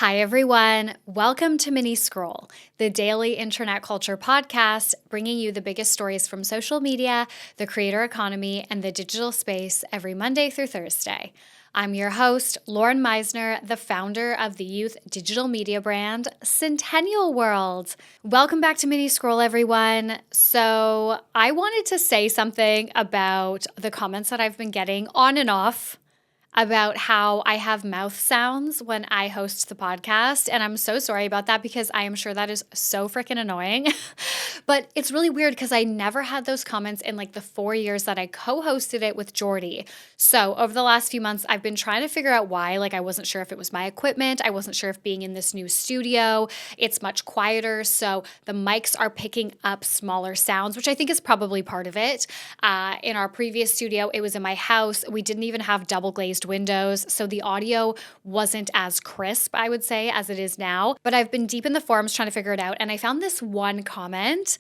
Hi, everyone. Welcome to Mini Scroll, the daily internet culture podcast, bringing you the biggest stories from social media, the creator economy, and the digital space every Monday through Thursday. I'm your host, Lauren Meisner, the founder of the youth digital media brand, Centennial World. Welcome back to Mini Scroll, everyone. So I wanted to say something about the comments that I've been getting on and off about how I have mouth sounds when I host the podcast. And I'm so sorry about that because I am sure that is so freaking annoying. But it's really weird because I never had those comments in like the 4 years that I co-hosted it with Jordy. So over the last few months, I've been trying to figure out why. Like I wasn't sure if it was my equipment. I wasn't sure if being in this new studio, it's much quieter. So the mics are picking up smaller sounds, which I think is probably part of it. In our previous studio, it was in my house. We didn't even have double glazed windows, so the audio wasn't as crisp, I would say, as it is now. But I've been deep in the forums trying to figure it out, and I found this one comment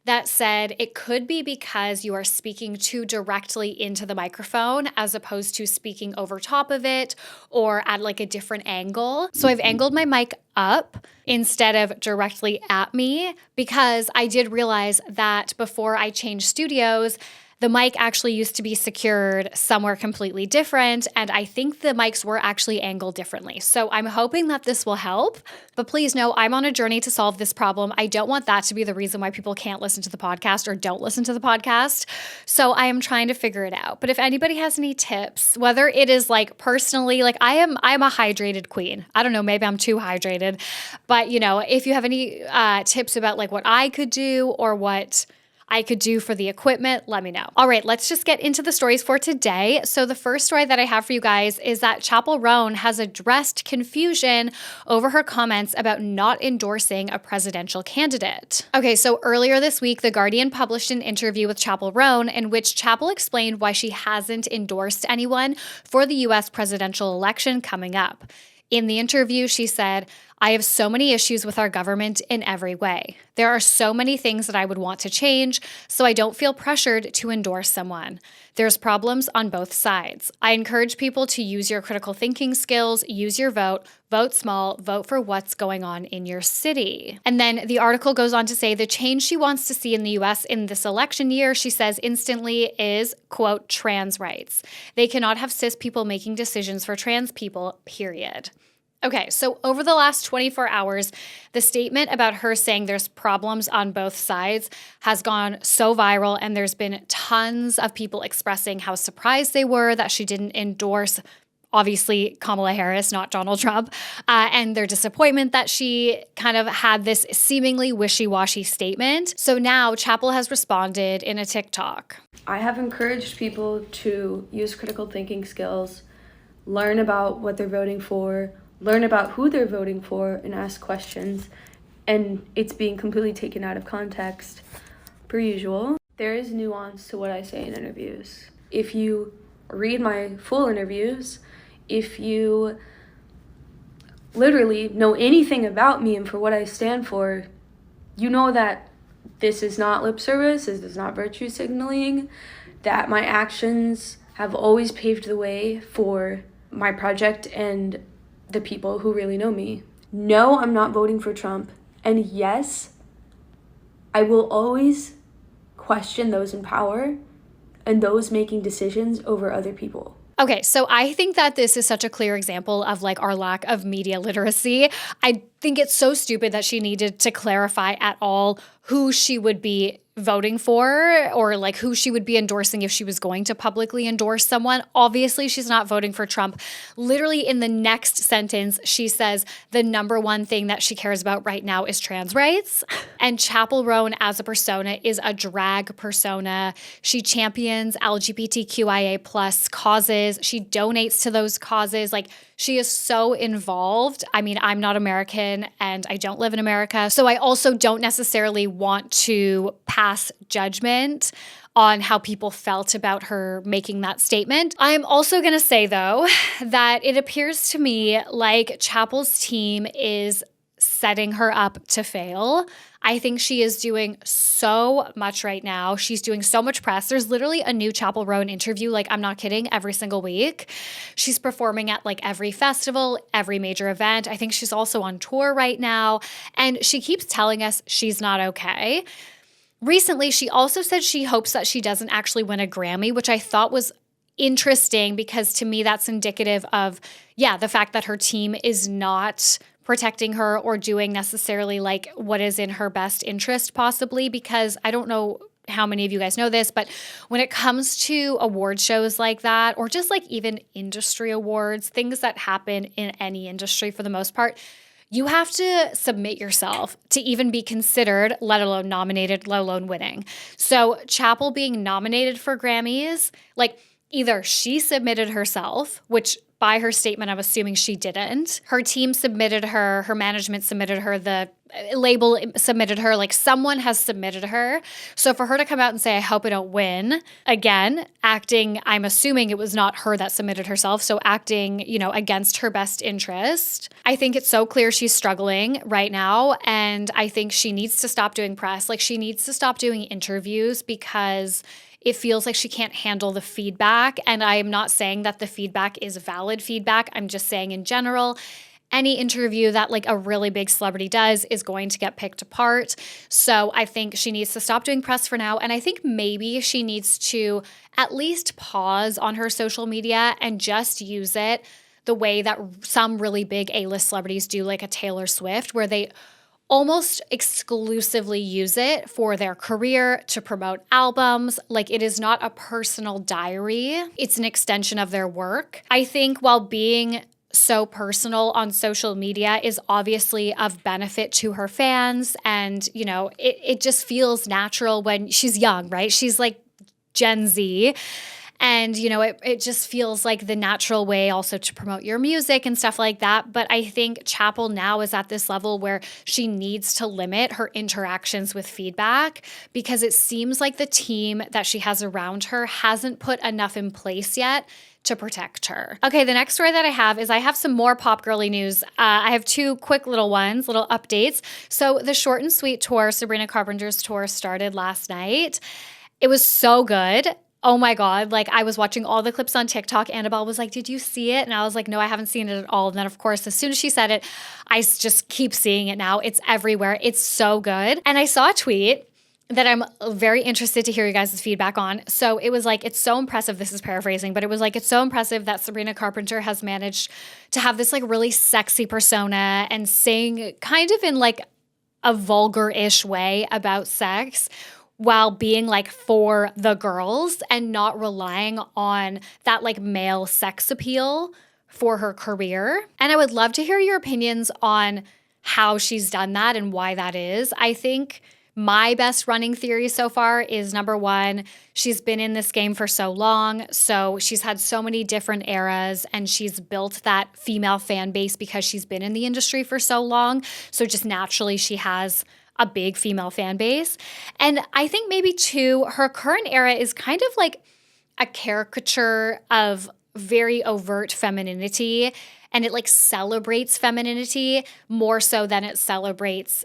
that said it could be because you are speaking too directly into the microphone as opposed to speaking over top of it or at like a different angle. So I've angled my mic up instead of directly at me because I did realize that before I changed studios, the mic actually used to be secured somewhere completely different, and I think the mics were actually angled differently. So I'm hoping that this will help, but please know I'm on a journey to solve this problem. I don't want that to be the reason why people can't listen to the podcast or don't listen to the podcast. So I am trying to figure it out. But if anybody has any tips, whether it is like personally, like I'm a hydrated queen. I don't know, maybe I'm too hydrated, but if you have any tips about like what I could do or what I could do for the equipment, let me know. All right, let's just get into the stories for today. So the first story that I have for you guys is that Chappell Roan has addressed confusion over her comments about not endorsing a presidential candidate. Okay, so earlier this week, The Guardian published an interview with Chappell Roan in which Chappell explained why she hasn't endorsed anyone for the U.S. presidential election coming up. In the interview, she said, "I have so many issues with our government in every way. There are so many things that I would want to change, so I don't feel pressured to endorse someone. There's problems on both sides. I encourage people to use your critical thinking skills, use your vote small, vote for what's going on in your city." And then the article goes on to say the change she wants to see in the U.S. in this election year, she says instantly is, quote, trans rights. They cannot have cis people making decisions for trans people, period. Okay, so over the last 24 hours, the statement about her saying there's problems on both sides has gone so viral, and there's been tons of people expressing how surprised they were that she didn't endorse, obviously, Kamala Harris, not Donald Trump, and their disappointment that she kind of had this seemingly wishy-washy statement. So now Chappell has responded in a TikTok. I have encouraged people to use critical thinking skills, learn about what they're voting for, learn about who they're voting for, and ask questions, and it's being completely taken out of context, per usual. There is nuance to what I say in interviews. If you read my full interviews, if you literally know anything about me and for what I stand for, you know that this is not lip service, this is not virtue signaling, that my actions have always paved the way for my project and the people who really know me. No, I'm not voting for Trump. And yes, I will always question those in power and those making decisions over other people. Okay, so I think that this is such a clear example of like our lack of media literacy. I think it's so stupid that she needed to clarify at all who she would be voting for or like who she would be endorsing if she was going to publicly endorse someone. Obviously, she's not voting for Trump. Literally in the next sentence, she says the number one thing that she cares about right now is trans rights. And Chappell Roan as a persona is a drag persona. She champions LGBTQIA plus causes. She donates to those causes. Like she is so involved. I mean, I'm not American and I don't live in America. So I also don't necessarily want to pass judgment on how people felt about her making that statement. I'm also going to say, though, that it appears to me like Chappell's team is setting her up to fail. I think she is doing so much right now. She's doing so much press. There's literally a new Chappell Roan interview, like I'm not kidding, every single week. She's performing at like every festival, every major event. I think she's also on tour right now. And she keeps telling us she's not okay. Recently, she also said she hopes that she doesn't actually win a Grammy, which I thought was interesting because to me that's indicative of, the fact that her team is not protecting her or doing necessarily like what is in her best interest possibly, because I don't know how many of you guys know this, but when it comes to award shows like that, or just like even industry awards, things that happen in any industry for the most part, you have to submit yourself to even be considered, let alone nominated, let alone winning. So Chappell being nominated for Grammys, like either she submitted herself, which by her statement, I'm assuming she didn't. Her team submitted her, her management submitted her, the label submitted her, like someone has submitted her. So for her to come out and say, I hope I don't win, again, acting, I'm assuming it was not her that submitted herself, so acting, against her best interest. I think it's so clear she's struggling right now, and I think she needs to stop doing press. Like she needs to stop doing interviews because it feels like she can't handle the feedback. And I am not saying that the feedback is valid feedback. I'm just saying in general, any interview that like a really big celebrity does is going to get picked apart. So I think she needs to stop doing press for now. And I think maybe she needs to at least pause on her social media and just use it the way that some really big A-list celebrities do, like a Taylor Swift, where they almost exclusively use it for their career, to promote albums. Like it is not a personal diary. It's an extension of their work. I think while being so personal on social media is obviously of benefit to her fans, and, it just feels natural when she's young, right? She's like Gen Z. And, it just feels like the natural way also to promote your music and stuff like that. But I think Chappell now is at this level where she needs to limit her interactions with feedback, because it seems like the team that she has around her hasn't put enough in place yet to protect her. Okay, the next story that I have is I have some more pop girly news. I have two quick little ones, little updates. So the Short and Sweet tour, Sabrina Carpenter's tour, started last night. It was so good. Oh my God, like I was watching all the clips on TikTok. Annabelle was like, did you see it? And I was like, no, I haven't seen it at all. And then of course, as soon as she said it, I just keep seeing it now. It's everywhere. It's so good. And I saw a tweet that I'm very interested to hear you guys' feedback on. So it was like, it's so impressive. This is paraphrasing, but it was like, it's so impressive that Sabrina Carpenter has managed to have this like really sexy persona and sing kind of in like a vulgar-ish way about sex, while being like for the girls and not relying on that like male sex appeal for her career. And I would love to hear your opinions on how she's done that and why that is. I think my best running theory so far is, number one, she's been in this game for so long, so she's had so many different eras, and she's built that female fan base because she's been in the industry for so long. So just naturally she has a big female fan base. And I think maybe two, her current era is kind of like a caricature of very overt femininity, and it like celebrates femininity more so than it celebrates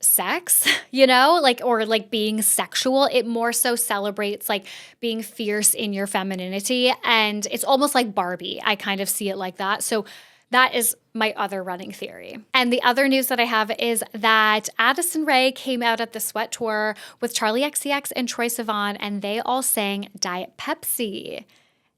sex, or like being sexual. It more so celebrates like being fierce in your femininity, and it's almost like Barbie. I kind of see it like that. So that is my other running theory. And the other news that I have is that Addison Rae came out at the Sweat Tour with Charli XCX and Troye Sivan, and they all sang Diet Pepsi.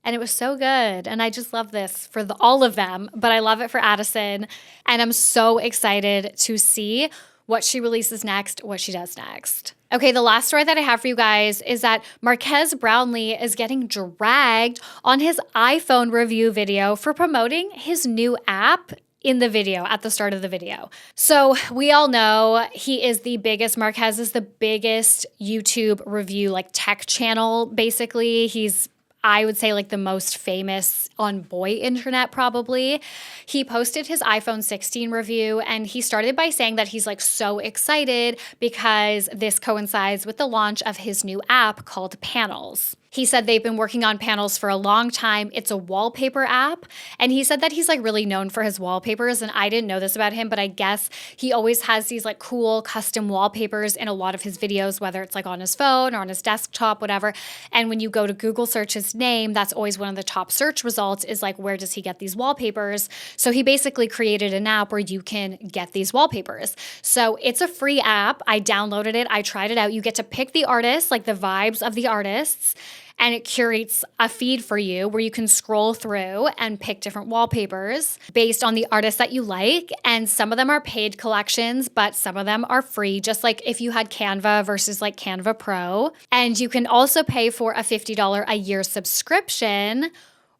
And it was so good. And I just love this for all of them, but I love it for Addison. And I'm so excited to see what she releases next, what she does next. Okay, the last story that I have for you guys is that Marques Brownlee is getting dragged on his iPhone review video for promoting his new app in the video, at the start of the video. So we all know Marques is the biggest YouTube review, like tech channel, basically. He's, I would say, like the most famous on boy internet probably. He posted his iPhone 16 review, and he started by saying that he's like so excited because this coincides with the launch of his new app called Panels. He said they've been working on panels for a long time. It's a wallpaper app. And he said that he's like really known for his wallpapers. And I didn't know this about him, but I guess he always has these like cool custom wallpapers in a lot of his videos, whether it's like on his phone or on his desktop, whatever. And when you go to Google search his name, that's always one of the top search results is like, where does he get these wallpapers? So he basically created an app where you can get these wallpapers. So it's a free app. I downloaded it. I tried it out. You get to pick the artists, like the vibes of the artists, and it curates a feed for you where you can scroll through and pick different wallpapers based on the artists that you like. And some of them are paid collections, but some of them are free, just like if you had Canva versus like Canva Pro. And you can also pay for a $50 a year subscription,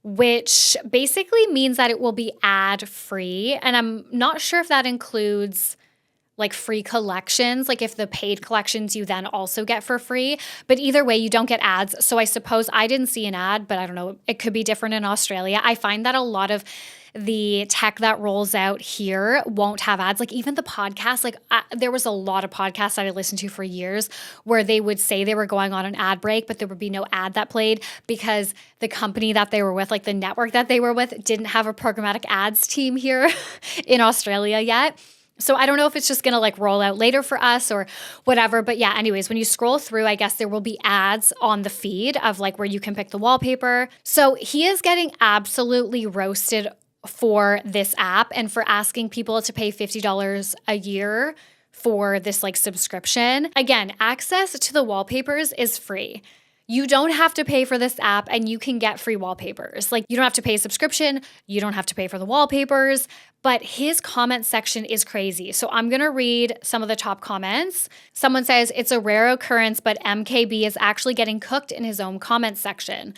which basically means that it will be ad free. And I'm not sure if that includes like free collections, like if the paid collections you then also get for free. But either way, you don't get ads. So I suppose I didn't see an ad, but I don't know. It could be different in Australia. I find that a lot of the tech that rolls out here won't have ads. Like even the podcast, like there was a lot of podcasts that I listened to for years where they would say they were going on an ad break, but there would be no ad that played because the company that they were with, like the network that they were with, didn't have a programmatic ads team here in Australia yet. So I don't know if it's just going to like roll out later for us or whatever. But yeah, anyways, when you scroll through, I guess there will be ads on the feed of like where you can pick the wallpaper. So he is getting absolutely roasted for this app and for asking people to pay $50 a year for this like subscription. Again, access to the wallpapers is free. You don't have to pay for this app and you can get free wallpapers. Like you don't have to pay a subscription. You don't have to pay for the wallpapers, but his comment section is crazy. So I'm going to read some of the top comments. Someone says, it's a rare occurrence, but MKB is actually getting cooked in his own comment section.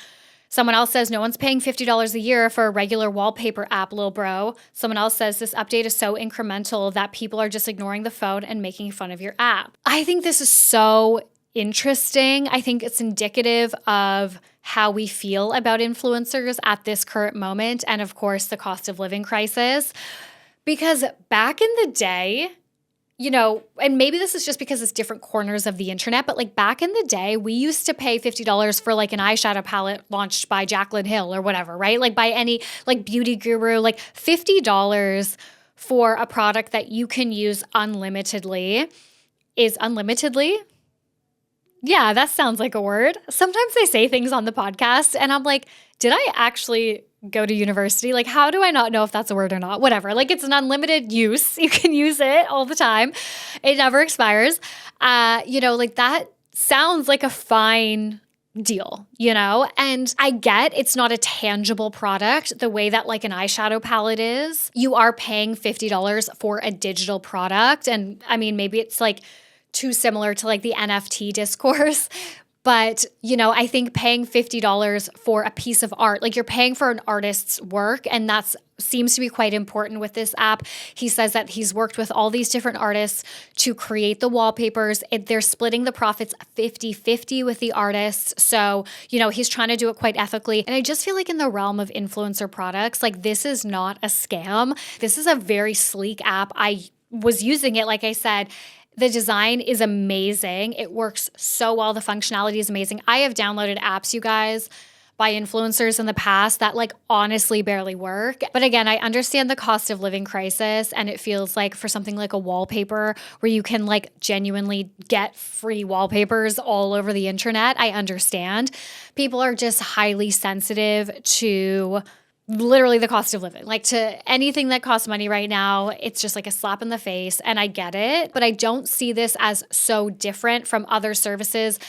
Someone else says, no one's paying $50 a year for a regular wallpaper app, lil bro. Someone else says, this update is so incremental that people are just ignoring the phone and making fun of your app. I think this is so interesting. I think it's indicative of how we feel about influencers at this current moment. And of course, the cost of living crisis. Because back in the day, you know, and maybe this is just because it's different corners of the internet, but like back in the day, we used to pay $50 for like an eyeshadow palette launched by Jaclyn Hill or whatever, right? Like by any like beauty guru, like $50 for a product that you can use unlimitedly is unlimitedly. Yeah, that sounds like a word. Sometimes I say things on the podcast and I'm like, did I actually go to university? Like, how do I not know if that's a word or not? Whatever. Like, it's an unlimited use. You can use it all the time. It never expires. You know, like that sounds like a fine deal, you know? And I get it's not a tangible product the way that like an eyeshadow palette is. You are paying $50 for a digital product. And I mean, maybe it's like too similar to like the NFT discourse. But, you know, I think paying $50 for a piece of art, like you're paying for an artist's work, and that seems to be quite important with this app. He says that he's worked with all these different artists to create the wallpapers. They're splitting the profits 50-50 with the artists. So, you know, he's trying to do it quite ethically. And I just feel like in the realm of influencer products, like this is not a scam. This is a very sleek app. I was using it, like I said. The design is amazing. It works so well. The functionality is amazing. I have downloaded apps, you guys, by influencers in the past that like honestly barely work. But again, I understand the cost of living crisis, and it feels like for something like a wallpaper where you can like genuinely get free wallpapers all over the internet, I understand. People are just highly sensitive to literally the cost of living. Like to anything that costs money right now, it's just like a slap in the face, and I get it, but I don't see this as so different from other services.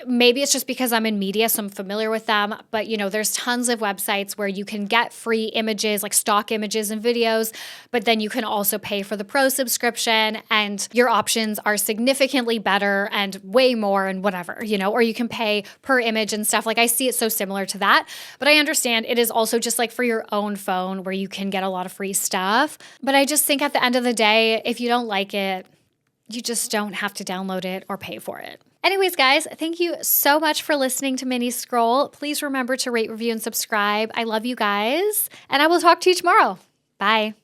Maybe it's just because I'm in media, so I'm familiar with them, but you know, there's tons of websites where you can get free images, like stock images and videos, but then you can also pay for the pro subscription, and your options are significantly better and way more and whatever, you know, or you can pay per image and stuff. Like I see it so similar to that, but I understand it is also just like for your own phone where you can get a lot of free stuff. But I just think at the end of the day, if you don't like it, you just don't have to download it or pay for it. Anyways, guys, thank you so much for listening to Mini Scroll. Please remember to rate, review, and subscribe. I love you guys, and I will talk to you tomorrow. Bye.